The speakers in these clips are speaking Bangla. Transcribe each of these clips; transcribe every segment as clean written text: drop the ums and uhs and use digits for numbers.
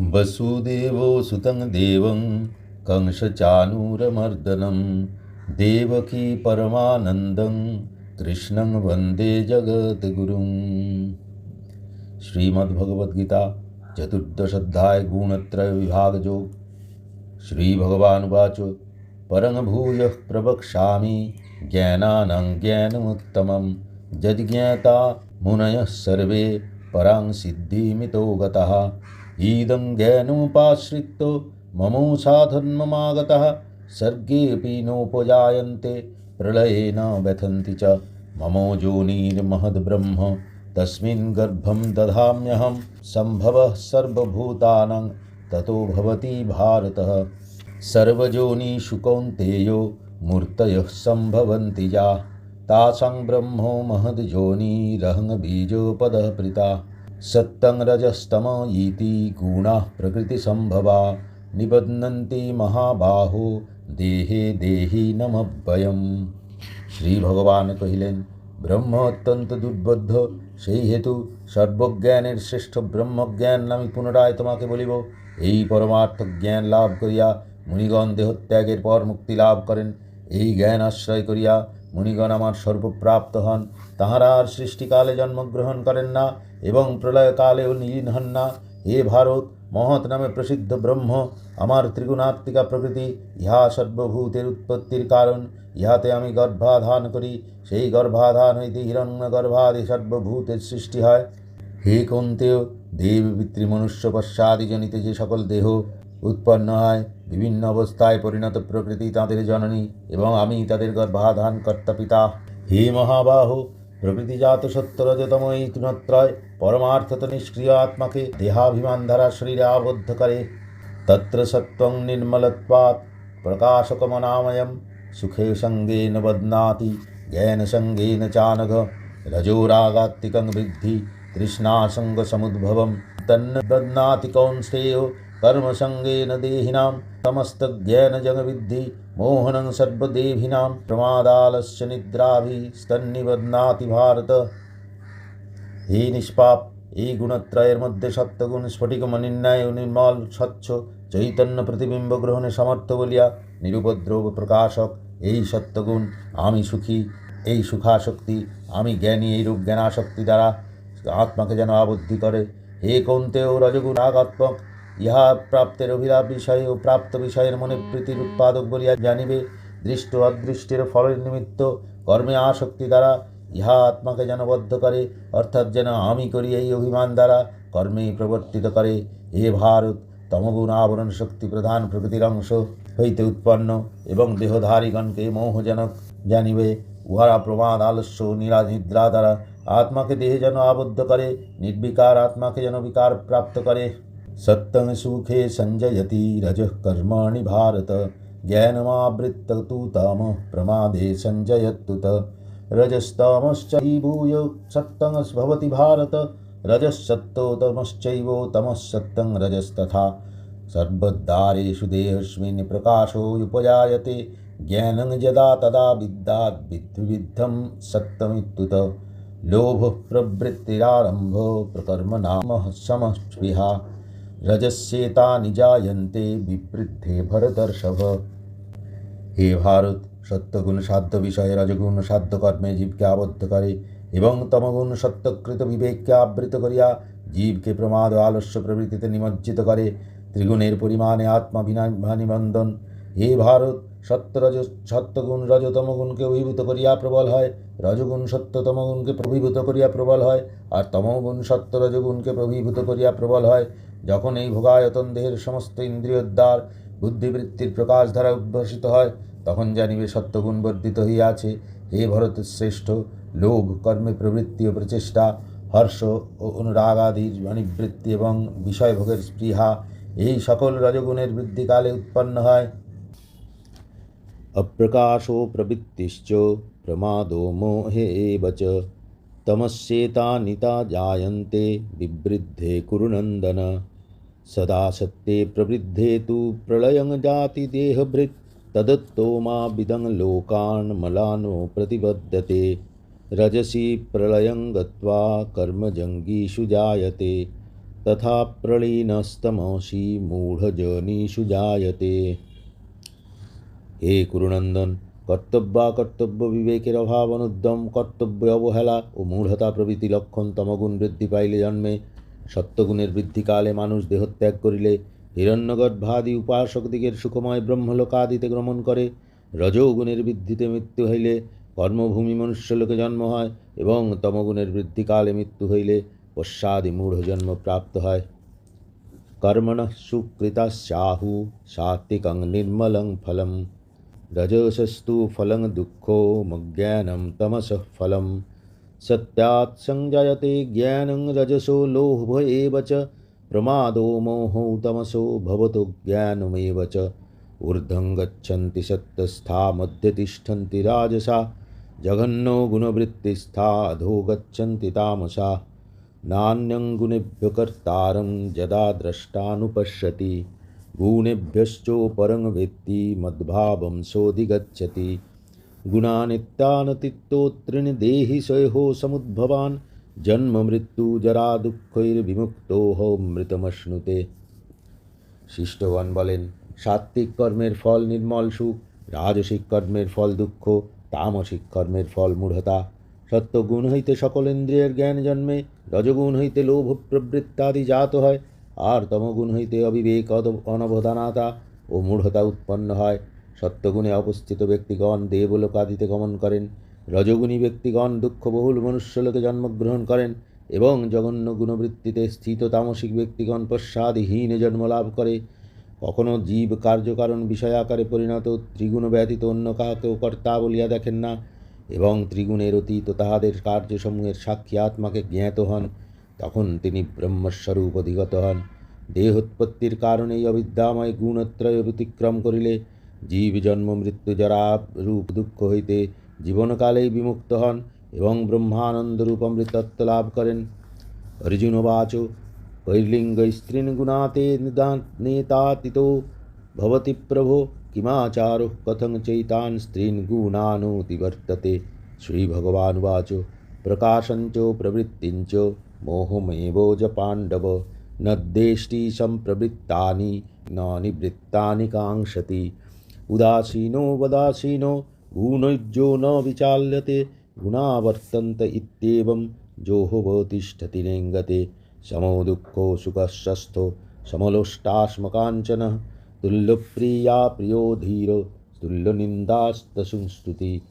वसुदेवो सुतं देवं कंसचानूरमर्दनं देवकी परमानन्दं कृष्णं वन्दे जगद्गुरुं। श्रीमद्भगवद्गीता चतुर्दशाध्याय गुणत्रय विभागयोग। श्रीभगवानुवाच परं भूयः प्रवक्ष्यामि ज्ञानानं ज्ञानमुत्तमं यज्ञाता मुनयः सर्वे परां सिद्धिमितो गतः। इदं ज्ञानमुपाश्रित्य ममो साधर्ममागतः सर्गेऽपि नोपजायन्ते प्रलये न व्यथन्ति च। ममो योनिर्महद्ब्रह्म तस्मिन् गर्भं दधाम्यहं सम्भवः सर्वभूतानां ततो भवति भारतः। सर्वयोनिषु कौन्तेयो मूर्तयः सम्भवन्ति या तासां ब्रह्मो महद्योनिरहं बीजोपदः प्रीता। सत्तं रजस्तम इति गुणाः प्रकृतिसम्भवा निबध्नन्ति महाबाहो देहे देहिनमव्ययम्। श्री भगवान कहिलेन ब्रह्म अत्यंत दुर्बोध्य সেই হেতু সর্বজ্ঞানের শ্রেষ্ঠ ব্রহ্মজ্ঞান আমি পুনরায় তোমাকে বলিব। এই পরমার্থ জ্ঞান লাভ করিয়া মুনিগণ দেহত্যাগের পর মুক্তি লাভ করেন। এই জ্ঞান আশ্রয় করিয়া মুনিগণ আমার সর্বপ্রাপ্ত হন। তাহারা আর সৃষ্টিকালে জন্মগ্রহণ করেন না এবং প্রলয়কালেও লীন হন না। হে ভারত, মহৎ নামে প্রসিদ্ধ ব্রহ্ম আমার ত্রিগুণাত্মিকা প্রকৃতি, ইহা সর্বভূতের উৎপত্তির কারণ। ইহাতে আমি গর্ভাধান করি, সেই গর্ভাধান হইতে হিরণ্য গর্ভাদি সর্বভূতের সৃষ্টি হয়। হে কৌন্তেয়, দেব পিতৃমনুষ্য পশ্চাদিজনিতে যে সকল দেহ উৎপন্ন হয়, বিভিন্ন অবস্থায় পরিণত প্রকৃতি তাঁদের জননী এবং আমি তাদের গর্ভাধান কর্তা পিতা। হে মহাবাহো, প্রকৃতিজাত সত্য রজতম এই তৃণত্রয় পরমার্থত নিষ্ক্রিয় আত্মাকে দেহাভিমান দ্বারা শরীরে আবদ্ধ করে। তত্র সত্ত্বং নির্মলত্বাৎ প্রকাশকমনাময়ম সুখে সঙ্গেন বধ্নাতি জ্ঞান সঙ্গেন চানঘ। রজোরাগাত্তিকং বৃদ্ধি তৃষ্ণাসঙ্গ সমুদ্ভবম তন্ন বধ্নাতি কৌন্তেয় कर्म संगेन देहिनां समस्त ज्ञान जग विद्धि मोहनं सर्वदेहिनां प्रमादालस्य निद्राभि स्तन्निबध्नाति भारत। हे निष्पाप, এই গুণত্রয়ের মধ্যে সত্যগুণ স্ফটিকমণিন্যায় নির্মল স্বচ্ছ চৈতন্য প্রতিবিম্ব গ্রহণে সমর্থ বলিয়া নিরুপদ্রব প্রকাশক এই সত্যগুণ আমি সুখী। এই সুখাশক্তি আমি জ্ঞানী, এইরূপ জ্ঞানাশক্তি দ্বারা আত্মাকে যেন আবদ্ধি করে। হে কৌন্তেয়, রজগুণ রাগাত্মক, ইহা প্রাপ্তের অভিলাপ বিষয় ও প্রাপ্ত বিষয়ের মনে প্রীতির উৎপাদক বলিয়া জানিবে। দৃষ্ট অদৃষ্টের ফলের নিমিত্ত কর্মে আসক্তি দ্বারা ইহা আত্মাকে যেন বদ্ধ করে, অর্থাৎ যেন আমি করি এই অভিমান দ্বারা কর্মেই প্রবর্তিত করে। হে ভারত, তমগুণ আবরণ শক্তি প্রধান প্রকৃতির অংশ হইতে উৎপন্ন এবং দেহধারীগণকে মোহজনক জানিবে। উহারা প্রমাদ আলস্য নিদ্রা দ্বারা আত্মাকে দেহে যেন আবদ্ধ করে, নির্বিকার আত্মাকে যেন বিকার প্রাপ্ত করে। सत्तं सुखे संजयति रजः कर्माणि भारत ज्ञानमावृत्य तु तमः प्रमादे संजयत्युत। रजस्तमश्च भूय सत्तं भवति भारत रजस्सत्तो तमश्चैव तमः सत्तं रजस्तथा। सर्वद्वारेषु देहस्मिन् प्रकाशो उपजायते ज्ञानं यदा तदा विद्याद् विद्धं सत्तमित्युत। लोभः प्रवृत्तिरारम्भो प्रकर्मणामः समस्पृहा रजस्येता निजायन्ते विवृद्धे भरतर्षभ। হে ভারত, সত্যগুণ সাধ্য বিষয়ে রজগুণ সাধ্য কর্মে জীবকে আবদ্ধ করে এবং তমগুণ সত্যকৃত বিবেককে আবৃত করিয়া জীবকে প্রমাদ ও আলস্য প্রবৃত্তিতে নিমজ্জিত করে। ত্রিগুণের পরিমাণে আত্মাভিমানিবন্ধন। হে ভারত, সত্যগুণ রজতমগুণকে অভিভূত করিয়া প্রবল হয়, রজগুণ সত্যতমগুণকে প্রভিভূত করিয়া প্রবল হয়, আর তমগুণ সত্য রজগুণকে প্রভিভূত করিয়া প্রবল হয়। যখন এই ভোগায়তন দেহের সমস্ত ইন্দ্রিয়োদ্বার বুদ্ধিবৃত্তির প্রকাশ দ্বারা উদ্ভাসিত হয়, তখন জানিবে সত্যগুণ বর্ধিত হইয়াছে। হে ভরত শ্রেষ্ঠ, লোভ, কর্মে প্রবৃত্তি ও প্রচেষ্টা, হর্ষ ও অনুরাগাদির অনিবৃত্তি এবং বিষয়ভোগের স্পৃহা এই সকল রজগুণের বৃদ্ধিকালে উৎপন্ন হয়। अप्रकाशो प्रवृत्तिश्च प्रमादो मोहे एव च तमस्येतानिता जायन्ते विवृद्धे कुरुनन्दन। सदा सत्ये प्रवृद्धे तु प्रलयं जाति देहभृत् तदत्तो मा विदं लोकान् मलानो प्रतिबध्यते। रजसी प्रलयं गत्वा कर्मजङ्गीषु जायते तथा प्रलीनस्तमसि मूढजनीषु जायते। হে কুরুনন্দন, কর্তব্য বিবেকের অভাব, অনুদ্যম, কর্তব্য অবহেলা ও মূঢ়তা প্রভৃতি লক্ষণ তমগুণ বৃদ্ধি পাইলে জন্মে। সত্যগুণের বৃদ্ধিকালে মানুষ দেহত্যাগ করিলে হিরণ্যগর্ভাদি উপাসকদিগের সুখময় ব্রহ্মলোকাদিতে গমন করে। রজোগুণের বৃদ্ধিতে মৃত্যু হইলে কর্মভূমি মনুষ্যলোকে জন্ম হয়, এবং তমগুণের বৃদ্ধিকালে মৃত্যু হইলে পশ্চাদি মূঢ় জন্ম প্রাপ্ত হয়। কর্মণঃ সুকৃতাস্যাহু সাত্বিকং নির্মলং ফলম, रजसस्तु फलं दुःखोऽज्ञानं तमसः फलं। सत्यात् संजायते ज्ञानं रजसो लोभ एव च, प्रमादो मोहो तमसो भवतो ज्ञानमेव च। ऊर्ध्वं गच्छन्ति सत्त्वस्था मध्ये तिष्ठन्ति राजसा, जघन्यो गुणवृत्तिस्था अधो गच्छन्ति तामसा। नान्यं गुणेभ्यो कर्तारं यदा द्रष्टानुपश्यति, गुणेभ्यश्चोपरं वेत्ति मद्भावं सोऽधिगच्छति। गुणानित्यानतीतोऽत्रीन् देहि स्वयो समुद्भवान्, जन्म मृत्यु जरा दुःखैर्विमुक्तोऽहमृतमश्नुते। শিষ্টগণ বলেন, সাত্ত্বিক কর্মের ফল নির্মল সুখ, রাজসিক কর্মের ফল দুঃখ, তামসিক কর্মের ফল মূঢ়তা। সত্যগুণ হইতে সকল ইন্দ্রিয়ের জ্ঞান জন্মে, রজগুণ হইতে লোভ প্রবৃত্তাদি জাত হয়, আর তমগুণ হইতে অবিবেক, অনবধানতা ও মূঢ়তা উৎপন্ন হয়। সত্যগুণে অবস্থিত ব্যক্তিগণ দেবলোকাদিতে গমন করেন, রজগুণী ব্যক্তিগণ দুঃখবহুল মনুষ্যলোকে জন্মগ্রহণ করেন, এবং জঘন্য গুণবৃত্তিতে স্থিত তামসিক ব্যক্তিগণ পশ্চাদহীন জন্ম লাভ করে। কখনো জীব কার্যকারণ বিষয় আকারে পরিণত ত্রিগুণ ব্যতীত অন্য কাহাকেও কর্তা বলিয়া দেখেন না, এবং ত্রিগুণের অতীত তাহাদের কার্যসমূহের সাক্ষী আত্মাকে জ্ঞাত হন, তখন তিনি ব্রহ্মস্বরূপ অধিগত হন। দেহোৎপত্তির কারণে এই অবিদ্যাময় গুণত্রয় অতিক্রম করিলে জীব জন্ম মৃত্যু জরা রূপ দুঃখ হইতে জীবনকালেই বিমুক্ত হন, এবং ব্রহ্মানন্দরূপ অমৃতত্ব লাভ করেন। অর্জুনবাচ, কৈর্লিঙ্গস্ত্রীन् গুণাতে নেতাতিতো ভবতি প্রভো, কিমাচারো কথং চৈতাन् স্ত্রীन् গুণানোতিবর্ততে। শ্রীভগবানুবাচ, প্রকাশঞ্চ প্রবৃত্তিঞ্চ মোহমেবोज পাণ্ডব, न द्वेष्टि सम्प्रवृत्तानि न निवृत्तानि काङ्क्षति। उदासीनो वदासीनो गुणैर्यो न विचाल्यते, गुणा वर्तन्त इत्येवं जोहोवतिष्ठति नेङ्गते। समो दुःखो सुखस्वस्थो समलोष्टाश्मकाञ्चनः, तुल्यप्रिया प्रियो धीरो तुल्यनिन्दास्तसंस्तुति।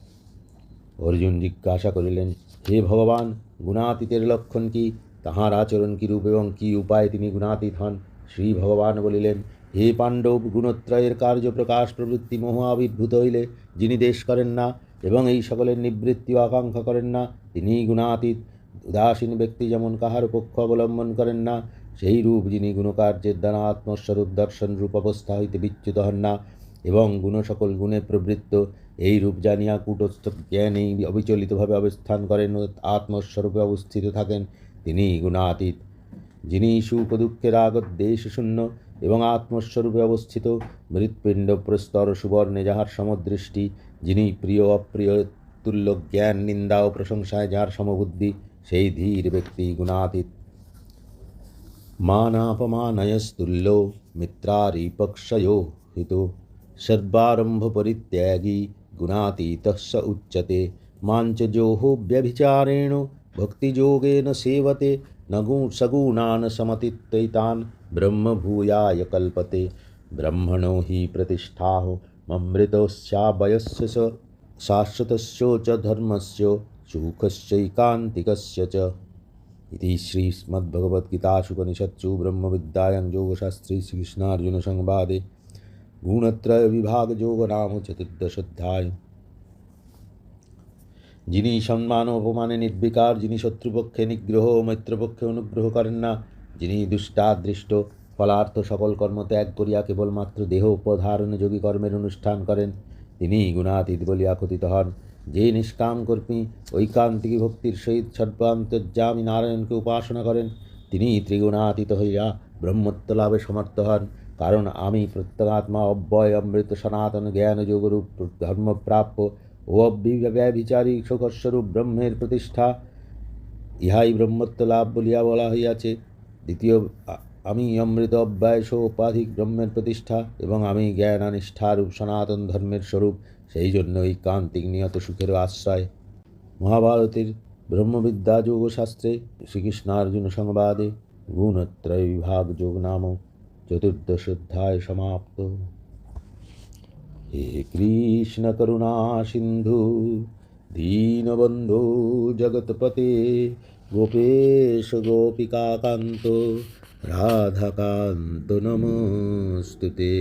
অর্জুন জিজ্ঞাসা করিলেন, হে ভগবান, গুণাতীতের লক্ষণ কি? তাহার আচরণ কিরূপ এবং কি উপায় তিনি গুণাতীত হন? শ্রী ভগবান বলিলেন, হে পাণ্ডব, গুণত্রয়ের কার্য প্রকাশ প্রবৃত্তি মোহ আবির্ভূত হইলে যিনি দেশ করেন না এবং এই সকলের নিবৃত্তি আকাঙ্ক্ষা করেন না, তিনিই গুণাতীত। উদাসীন ব্যক্তি যেমন কাহার পক্ষ অবলম্বন করেন না, সেই রূপ যিনি গুণকার্যের দ্বারা আত্মস্বরূপ দর্শন রূপ অবস্থা হইতে বিচ্যুত হন না এবং গুণ সকল গুণে প্রবৃত্ত, এই রূপ জানিয়া কূটস্থ জ্ঞানেই অবিচলিতভাবে অবস্থান করেন ও আত্মস্বরূপে অবস্থিত থাকেন, তিনি গুণাতীত। যিনি সুখ দুঃখের আগত দেশ শূন্য এবং আত্মস্বরূপে অবস্থিত, মৃৎপিণ্ড প্রস্তর সুবর্ণে যাহার সমদৃষ্টি, যিনি প্রিয় অপ্রিয় তুল্য জ্ঞান নিন্দা ও প্রশংসায় যাহার সমবুদ্ধি, সেই ধীর ব্যক্তি গুণাতীত। মানাপমানয়স্তুল্যো মিত্রারিপক্ষयो হিতো, সর্বারম্ভ পরিত্যাগী গুণাতীতঃ স উচ্যতে। মাঞ্চ যোঃ ব্যভিচারেণ ভক্তিযোগেন সেবতে, ন সগুণাन् সমতিত্যৈতাन् ব্রহ্ম ভূয়ায় কল্পতে। ব্রহ্মণো হি প্রতিষ্ঠাহ মমৃতস্যাভয়স্য চ, শাশ্বতস্য চ ধর্মস্য সুখস্যৈকান্তিকস্য চ। इति श्रीमद्भगवद्गीतासूपनिषत्सु ब्रह्मविद्यायां योगशास्त्रे श्रीकृष्णार्जुनसंवादे गुणत्रयविभागयोगो नाम चतुर्दशोऽध्याय। যিনি সম্মান অপমানে নির্বিকার, যিনি শত্রুপক্ষে নিগ্রহ ও মৈত্রপক্ষে অনুগ্রহ করেন না, যিনি দুষ্টাদৃষ্ট ফলার্থ সকল কর্ম ত্যাগ করিয়া কেবলমাত্র দেহ উপধারণে যোগী কর্মের অনুষ্ঠান করেন, তিনি গুণাতীত বলিয়া কথিত হন। যে নিষ্কাম কর্মী ঐকান্তিক ভক্তির সহিত সর্বান্তর্যামী নারায়ণকে উপাসনা করেন, তিনি ত্রিগুণাতীত হইয়া ব্রহ্মত্ব লাভে সমর্থ হন। কারণ আমি প্রত্যগাত্মা অব্যয় অমৃত সনাতন জ্ঞান যোগরূপ ধর্মপ্রাপ্য ও অব্যভিচারী শোকস্বরূপ ব্রহ্মের প্রতিষ্ঠা, ইহাই ব্রহ্মত্ব লাভ বলিয়া বলা হইয়াছে। দ্বিতীয় আমি অমৃত অব্যয় সোপাধিক ব্রহ্মের প্রতিষ্ঠা এবং আমি জ্ঞান নিষ্ঠারূপ সনাতন ধর্মের স্বরূপ, সেই জন্য এই কান্তিক নিয়ত সুখেরও আশ্রয়। মহাভারতের ব্রহ্মবিদ্যা যোগশাস্ত্রে শ্রীকৃষ্ণার্জুন সংবাদে গুণত্রয় বিভাগ যোগ নাম চতুর্দশ অধ্যায় সমাপ্ত। হে কৃষ্ণ করুণা সিন্ধু দীনবন্ধু জগৎপতে গোপেশ গোপিকাকান্ত রাধাকান্ত নমস্তুতে।